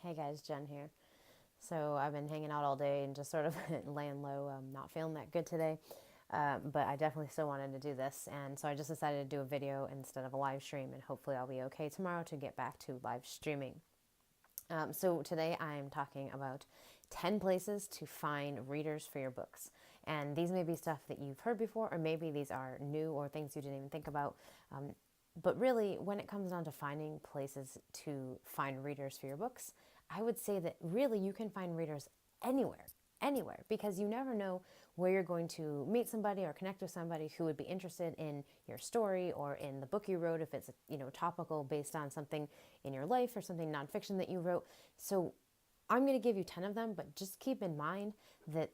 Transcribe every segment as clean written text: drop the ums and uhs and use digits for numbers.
Hey guys, Jen here. So I've been hanging out all day and just sort of laying low. I'm not feeling that good today, but I definitely still wanted to do this. And so I just decided to do a video instead of a live stream, and hopefully I'll be okay tomorrow to get back to live streaming. So today I'm talking about 10 places to find readers for your books. And these may be stuff that you've heard before, or maybe these are new or things you didn't even think about. But really, when it comes down to finding places to find readers for your books, I would say that really you can find readers anywhere, because you never know where you're going to meet somebody or connect with somebody who would be interested in your story or in the book you wrote, if it's topical based on something in your life or something nonfiction that you wrote. So I'm going to give you 10 of them, but just keep in mind that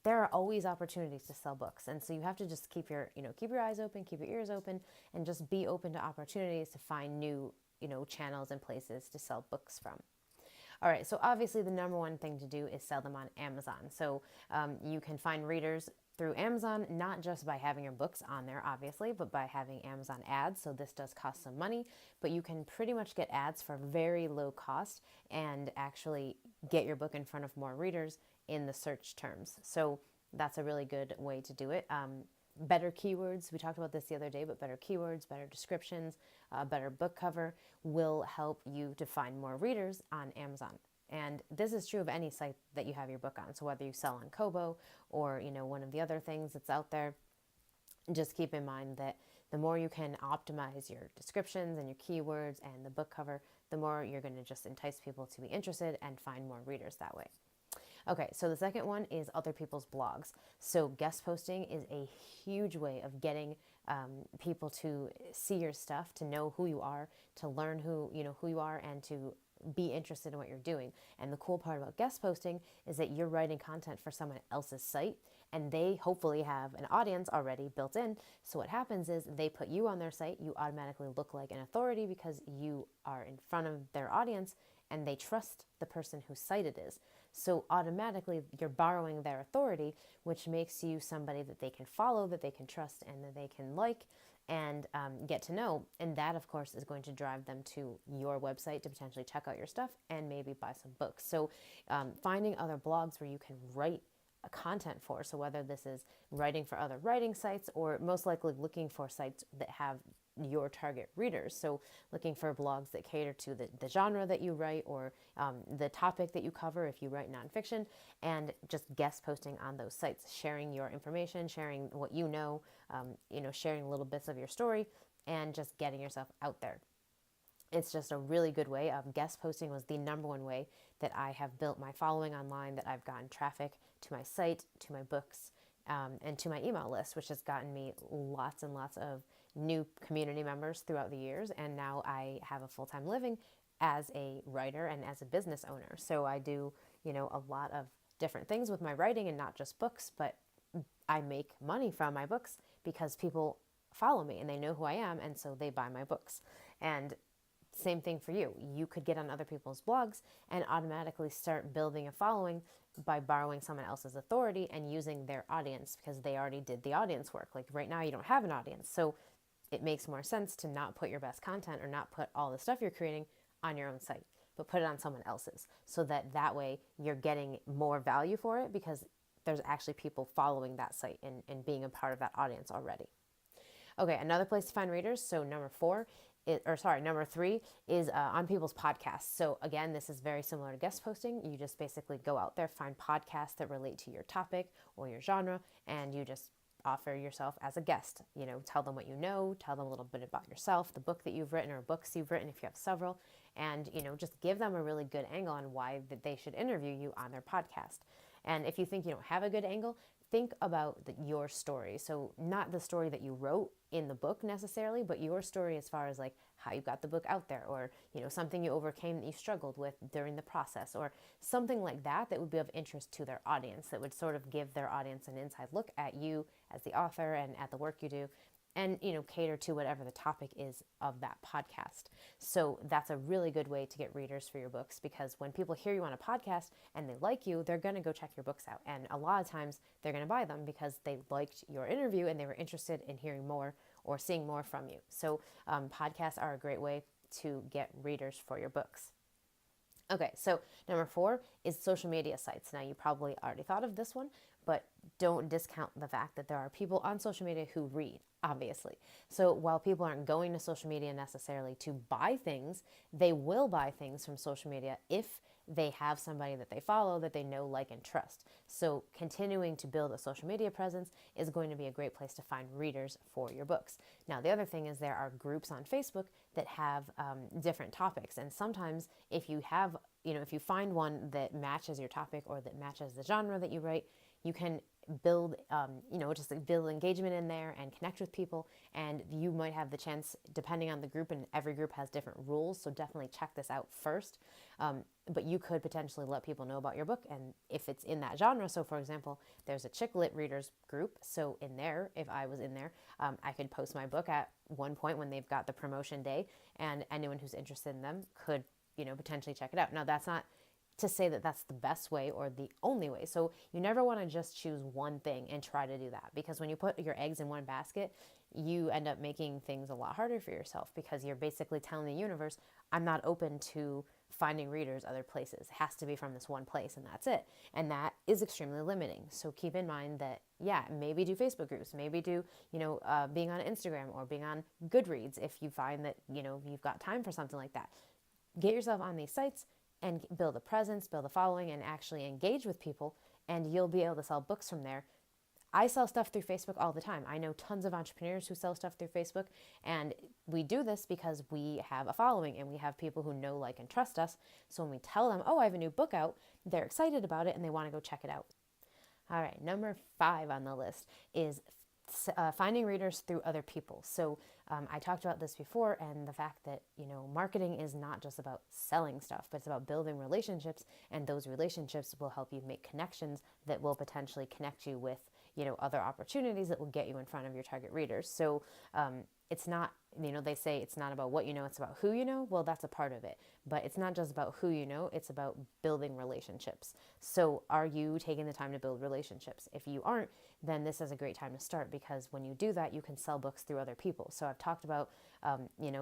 there are always opportunities to sell books. And so you have to just keep your eyes open, keep your ears open, and just be open to opportunities to find new, channels and places to sell books from. All right, so obviously the number one thing to do is sell them on Amazon. So you can find readers through Amazon, not just by having your books on there, obviously, but by having Amazon ads. So this does cost some money, but you can pretty much get ads for very low cost and actually get your book in front of more readers in the search terms. So that's a really good way to do it. Better keywords, we talked about this the other day, but better keywords, better descriptions, better book cover will help you to find more readers on Amazon. And this is true of any site that you have your book on. So whether you sell on Kobo or one of the other things that's out there, just keep in mind that the more you can optimize your descriptions and your keywords and the book cover, the more you're going to just entice people to be interested and find more readers that way. Okay, so the second one is other people's blogs. So guest posting is a huge way of getting people to see your stuff, to know who you are, to learn who you are, and to be interested in what you're doing. And the cool part about guest posting is that you're writing content for someone else's site, and they hopefully have an audience already built in. So what happens is they put you on their site, you automatically look like an authority because you are in front of their audience and they trust the person whose site it is. So automatically you're borrowing their authority, which makes you somebody that they can follow, that they can trust, and that they can like and get to know. And that, of course, is going to drive them to your website to potentially check out your stuff and maybe buy some books. So finding other blogs where you can write content for. So whether this is writing for other writing sites or most likely looking for sites that have your target readers. So looking for blogs that cater to the genre that you write or the topic that you cover if you write nonfiction, and just guest posting on those sites, sharing your information, sharing what sharing little bits of your story, and just getting yourself out there. It's just a really good way. Guest posting was the number one way that I have built my following online, that I've gotten traffic to my site, to my books, and to my email list, which has gotten me lots and lots of new community members throughout the years. And now I have a full-time living as a writer and as a business owner. So I do, a lot of different things with my writing and not just books, but I make money from my books because people follow me and they know who I am, and so they buy my books. And same thing for you. You could get on other people's blogs and automatically start building a following by borrowing someone else's authority and using their audience because they already did the audience work. Like right now, you don't have an audience. So it makes more sense to not put your best content or not put all the stuff you're creating on your own site, but put it on someone else's, so that way you're getting more value for it because there's actually people following that site and being a part of that audience already. Okay, another place to find readers. So number three is on people's podcasts. So again, this is very similar to guest posting. You just basically go out there, find podcasts that relate to your topic or your genre, and you just offer yourself as a guest. Tell them what you know, tell them a little bit about yourself, the book that you've written or books you've written if you have several, and just give them a really good angle on why that they should interview you on their podcast. And if you think you don't have a good angle, think about your story. So not the story that you wrote in the book necessarily, but your story as far as like how you got the book out there, or something you overcame that you struggled with during the process, or something like that would be of interest to their audience, that would sort of give their audience an inside look at you as the author and at the work you do, and cater to whatever the topic is of that podcast. So that's a really good way to get readers for your books, because when people hear you on a podcast and they like you, they're going to go check your books out, and a lot of times they're going to buy them because they liked your interview and they were interested in hearing more or seeing more from you. So podcasts are a great way to get readers for your books. Okay, so number 4 is social media sites. Now, you probably already thought of this one, but don't discount the fact that there are people on social media who read, obviously. So while people aren't going to social media necessarily to buy things, they will buy things from social media if they have somebody that they follow that they know, like, and trust. So continuing to build a social media presence is going to be a great place to find readers for your books. Now, the other thing is there are groups on Facebook that have different topics. And sometimes if you have, if you find one that matches your topic or that matches the genre that you write, you can build, just like build engagement in there and connect with people. And you might have the chance, depending on the group, and every group has different rules. So definitely check this out first. But you could potentially let people know about your book. And if it's in that genre, so for example, there's a chick lit readers group. So in there, if I was in there, I could post my book at one point when they've got the promotion day, and anyone who's interested in them could, potentially check it out. Now, that's not to say that that's the best way or the only way. So you never want to just choose one thing and try to do that, because when you put your eggs in one basket, you end up making things a lot harder for yourself, because you're basically telling the universe, I'm not open to finding readers other places. It has to be from this one place, and that's it. And that is extremely limiting. So keep in mind that, yeah, maybe do Facebook groups, maybe do, being on Instagram or being on Goodreads if you find that, you've got time for something like that. Get yourself on these sites and build a presence, build a following, and actually engage with people, and you'll be able to sell books from there. I sell stuff through Facebook all the time. I know tons of entrepreneurs who sell stuff through Facebook, and we do this because we have a following and we have people who know, like, and trust us. So when we tell them, oh, I have a new book out, they're excited about it and they want to go check it out. All right, number 5 on the list is finding readers through other people. So I talked about this before, and the fact that, marketing is not just about selling stuff, but it's about building relationships, and those relationships will help you make connections that will potentially connect you with, other opportunities that will get you in front of your target readers. So it's not, they say it's not about what you know, it's about who you know. Well, that's a part of it, but it's not just about who you know, it's about building relationships. So are you taking the time to build relationships? If you aren't, then this is a great time to start, because when you do that, you can sell books through other people. So I've talked about,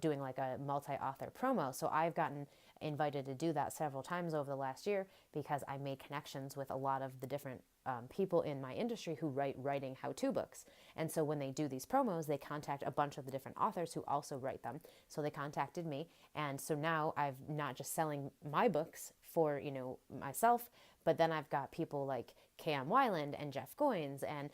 doing like a multi-author promo. So I've gotten invited to do that several times over the last year, because I made connections with a lot of the different people in my industry who writing how-to books. And so when they do these promos, they contact a bunch of the different authors who also write them. So they contacted me. And so now I'm not just selling my books for, myself, but then I've got people like K.M. Weiland and Jeff Goins and,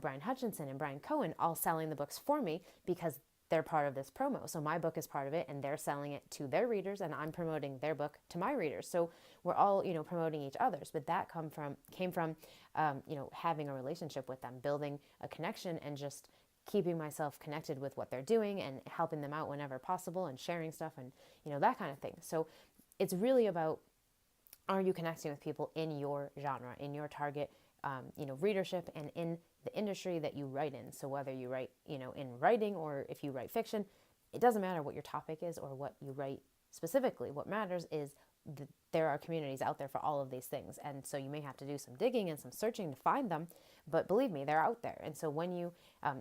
Brian Hutchinson and Brian Cohen all selling the books for me, because they're part of this promo. So my book is part of it, and they're selling it to their readers, and I'm promoting their book to my readers. So we're all, promoting each other's. But that came from, having a relationship with them, building a connection, and just keeping myself connected with what they're doing and helping them out whenever possible, and sharing stuff, and, that kind of thing. So it's really about, are you connecting with people in your genre, in your target, readership, and in the industry that you write in? So whether you write, in writing, or if you write fiction, it doesn't matter what your topic is or what you write specifically. What matters is that there are communities out there for all of these things. And so you may have to do some digging and some searching to find them, but believe me, they're out there. And so when you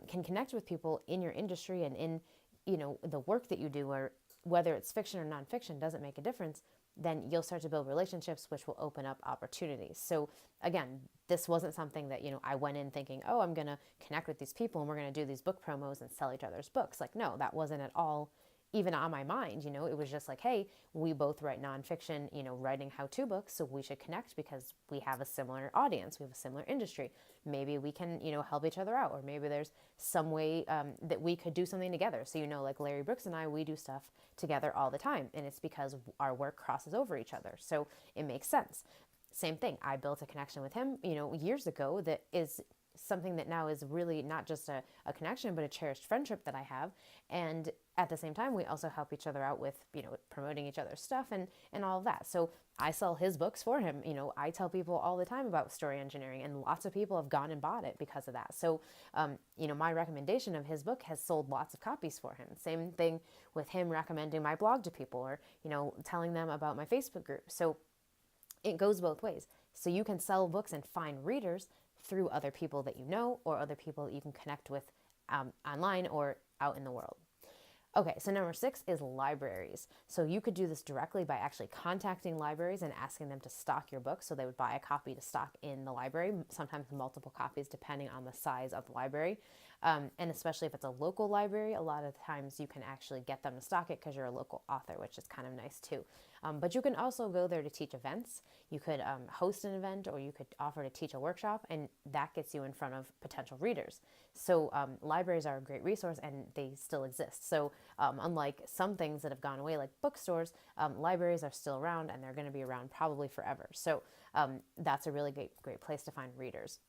can connect with people in your industry and in, the work that you do, or whether it's fiction or nonfiction, doesn't make a difference, then you'll start to build relationships, which will open up opportunities. So again, this wasn't something that, I went in thinking, oh, I'm going to connect with these people and we're going to do these book promos and sell each other's books. Like, no, that wasn't at all even on my mind. It was just like, hey, we both write nonfiction, writing how-to books, so we should connect because we have a similar audience, we have a similar industry. Maybe we can, help each other out, or maybe there's some way that we could do something together. So, like Larry Brooks and I, we do stuff together all the time, and it's because our work crosses over each other. So it makes sense. Same thing. I built a connection with him, years ago, that is something that now is really not just a connection, but a cherished friendship that I have. And at the same time, we also help each other out with, promoting each other's stuff and all of that. So I sell his books for him. I tell people all the time about story engineering, and lots of people have gone and bought it because of that. So, my recommendation of his book has sold lots of copies for him. Same thing with him recommending my blog to people, or, telling them about my Facebook group. So it goes both ways. So you can sell books and find readers through other people that you know, or other people that you can connect with online or out in the world. Okay, so number 6 is libraries. So you could do this directly by actually contacting libraries and asking them to stock your book. So they would buy a copy to stock in the library, sometimes multiple copies depending on the size of the library. And especially if it's a local library, a lot of times you can actually get them to stock it because you're a local author, which is kind of nice too. But you can also go there to teach events. You could host an event, or you could offer to teach a workshop, and that gets you in front of potential readers. So libraries are a great resource, and they still exist. So unlike some things that have gone away, like bookstores, libraries are still around, and they're going to be around probably forever. So that's a really great place to find readers.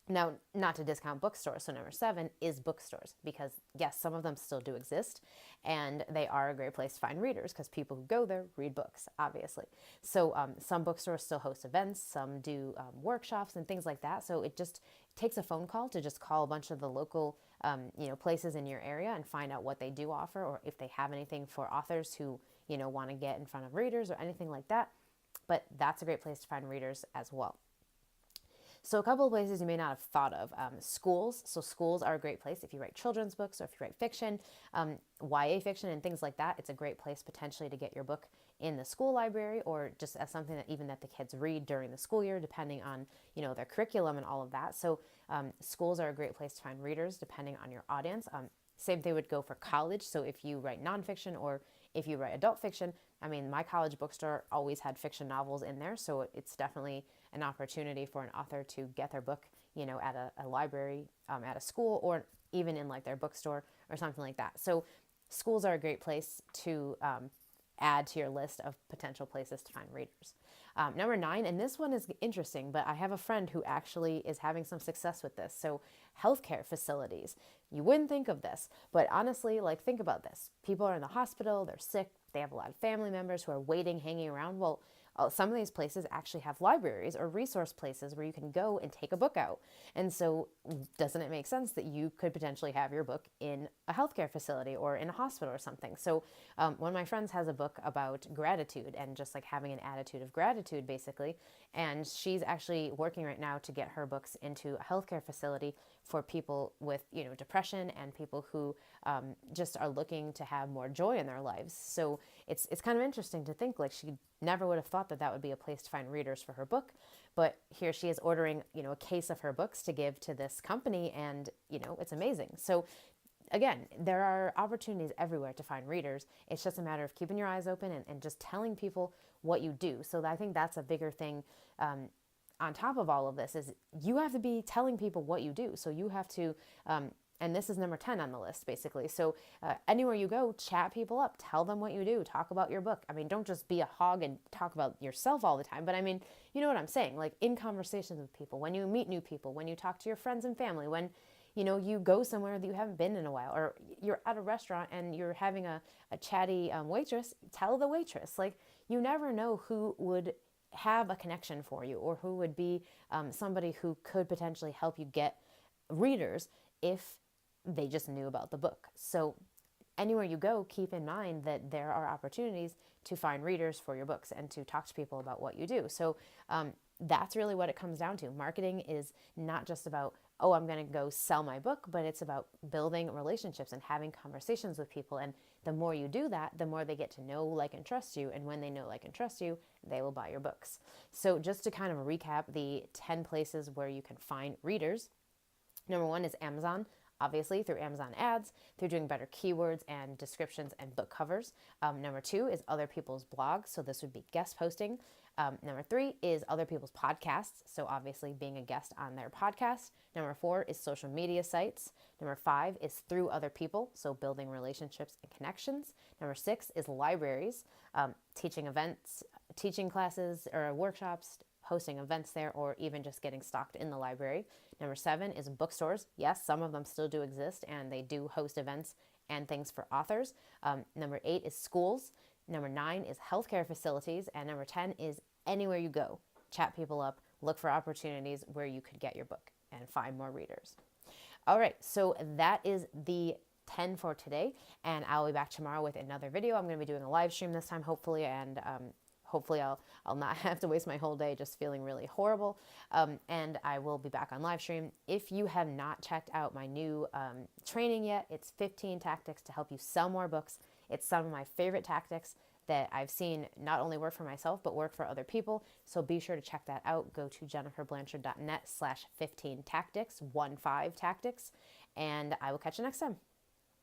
Now, not to discount bookstores, so number 7 is bookstores, because yes, some of them still do exist, and they are a great place to find readers because people who go there read books, obviously. So some bookstores still host events, some do workshops and things like that. So it just takes a phone call to just call a bunch of the local places in your area and find out what they do offer, or if they have anything for authors who want to get in front of readers or anything like that. But that's a great place to find readers as well. So a couple of places you may not have thought of. Schools. So schools are a great place if you write children's books, or if you write fiction, YA fiction and things like that. It's a great place potentially to get your book in the school library, or just as something that even that the kids read during the school year, depending on their curriculum and all of that. So schools are a great place to find readers depending on your audience. Same thing would go for college. So if you write nonfiction, or if you write adult fiction, my college bookstore always had fiction novels in there, so it's definitely an opportunity for an author to get their book, at a library, at a school, or even in like their bookstore or something like that. So schools are a great place to add to your list of potential places to find readers. Number 9, and this one is interesting, but I have a friend who actually is having some success with this. So healthcare facilities. You wouldn't think of this, but honestly, think about this. People are in the hospital, they're sick, they have a lot of family members who are waiting, hanging around. Well, some of these places actually have libraries or resource places where you can go and take a book out. And so doesn't it make sense that you could potentially have your book in a healthcare facility or in a hospital or something? So one of my friends has a book about gratitude and just having an attitude of gratitude, basically. And she's actually working right now to get her books into a healthcare facility for people with, depression, and people who just are looking to have more joy in their lives. So it's kind of interesting to think she never would have thought that would be a place to find readers for her book, but here she is ordering, a case of her books to give to this company, and it's amazing. So again, there are opportunities everywhere to find readers. It's just a matter of keeping your eyes open and just telling people what you do. So I think that's a bigger thing. On top of all of this is you have to be telling people what you do. So you have to, and this is number 10 on the list, basically. So anywhere you go, chat people up, tell them what you do, talk about your book. Don't just be a hog and talk about yourself all the time, but you know what I'm saying? In conversations with people, when you meet new people, when you talk to your friends and family, when you go somewhere that you haven't been in a while, or you're at a restaurant and you're having a chatty waitress, tell the waitress. You never know who would have a connection for you, or who would be somebody who could potentially help you get readers if they just knew about the book. So anywhere you go, keep in mind that there are opportunities to find readers for your books and to talk to people about what you do. So that's really what it comes down to. Marketing is not just about, I'm going to go sell my book, but it's about building relationships and having conversations with people. And the more you do that, the more they get to know, like, and trust you. And when they know, like, and trust you, they will buy your books. So just to kind of recap the 10 places where you can find readers. Number 1 is Amazon. Obviously, through Amazon ads, through doing better keywords and descriptions and book covers. Number 2 is other people's blogs. So this would be guest posting. Number 3 is other people's podcasts. So obviously being a guest on their podcast. Number 4 is social media sites. Number 5 is through other people. So building relationships and connections. Number 6 is libraries, teaching events, teaching classes or workshops, hosting events there, or even just getting stocked in the library. Number 7 is bookstores. Yes, some of them still do exist, and they do host events and things for authors. Number 8 is schools. Number 9 is healthcare facilities. And number 10 is anywhere you go. Chat people up, look for opportunities where you could get your book and find more readers. All right, so that is the 10 for today, and I'll be back tomorrow with another video. I'm going to be doing a live stream this time, hopefully, and hopefully I'll not have to waste my whole day just feeling really horrible. And I will be back on live stream. If you have not checked out my new training yet, it's 15 tactics to help you sell more books. It's some of my favorite tactics that I've seen not only work for myself, but work for other people. So be sure to check that out. Go to jenniferblanchard.net/15 tactics, 15 tactics, and I will catch you next time.